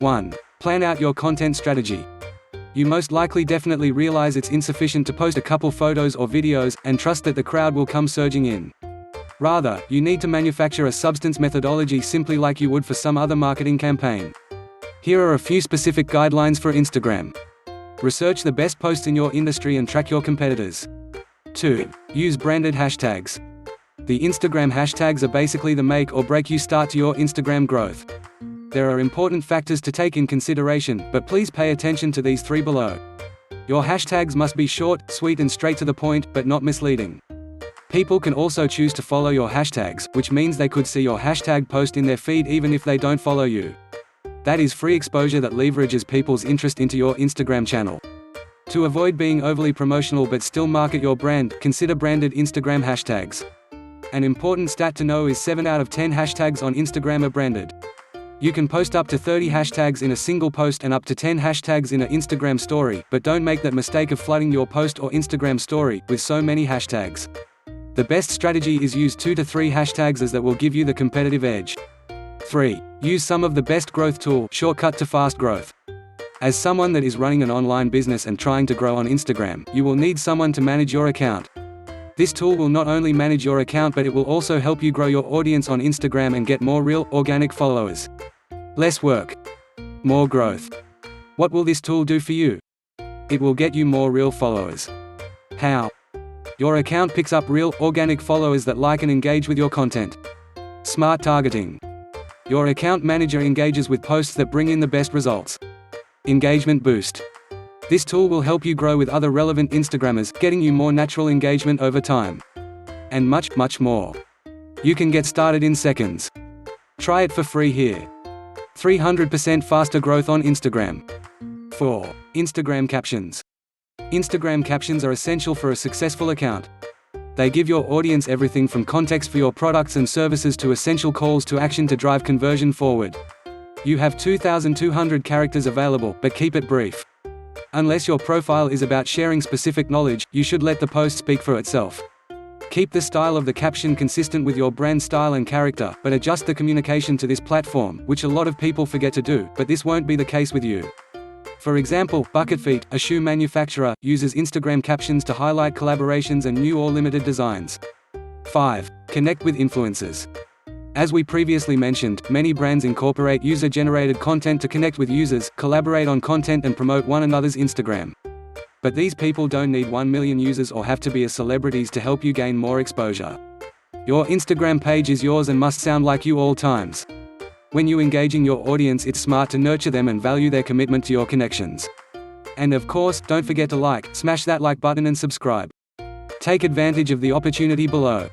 1. Plan out your content strategy. You most likely definitely realize it's insufficient to post a couple photos or videos, and trust that the crowd will come surging in. Rather, you need to manufacture a substance methodology simply like you would for some other marketing campaign. Here are a few specific guidelines for Instagram. Research the best posts in your industry and track your competitors. 2. Use branded hashtags. The Instagram hashtags are basically the make or break you start to your Instagram growth. There are important factors to take in consideration, but please pay attention to these 3 below. Your hashtags must be short, sweet and straight to the point, but not misleading. People can also choose to follow your hashtags, which means they could see your hashtag post in their feed even if they don't follow you. That is free exposure that leverages people's interest into your Instagram channel. To avoid being overly promotional but still market your brand, consider branded Instagram hashtags. An important stat to know is 7 out of 10 hashtags on Instagram are branded. You can post up to 30 hashtags in a single post and up to 10 hashtags in an Instagram story, but don't make that mistake of flooding your post or Instagram story with so many hashtags. The best strategy is use 2 to 3 hashtags as that will give you the competitive edge. 3. Use some of the best growth tool, shortcut to fast growth. As someone that is running an online business and trying to grow on Instagram, you will need someone to manage your account. This tool will not only manage your account but it will also help you grow your audience on Instagram and get more real, organic followers. Less work. More growth. What will this tool do for you? It will get you more real followers. How? Your account picks up real, organic followers that like and engage with your content. Smart targeting. Your account manager engages with posts that bring in the best results. Engagement boost. This tool will help you grow with other relevant Instagrammers, getting you more natural engagement over time. And much, much more. You can get started in seconds. Try it for free here. 300% faster growth on Instagram. 4. Instagram captions. Instagram captions are essential for a successful account. They give your audience everything from context for your products and services to essential calls to action to drive conversion forward. You have 2,200 characters available, but keep it brief. Unless your profile is about sharing specific knowledge, you should let the post speak for itself. Keep the style of the caption consistent with your brand style and character, but adjust the communication to this platform, which a lot of people forget to do, but this won't be the case with you. For example, Bucket Feet, a shoe manufacturer, uses Instagram captions to highlight collaborations and new or limited designs. 5. Connect with influencers. As we previously mentioned, many brands incorporate user-generated content to connect with users, collaborate on content and promote one another's Instagram. But these people don't need 1 million users or have to be celebrities to help you gain more exposure. Your Instagram page is yours and must sound like you all times. When you engaging your audience, it's smart to nurture them and value their commitment to your connections. And of course, don't forget to smash that like button and subscribe. Take advantage of the opportunity below.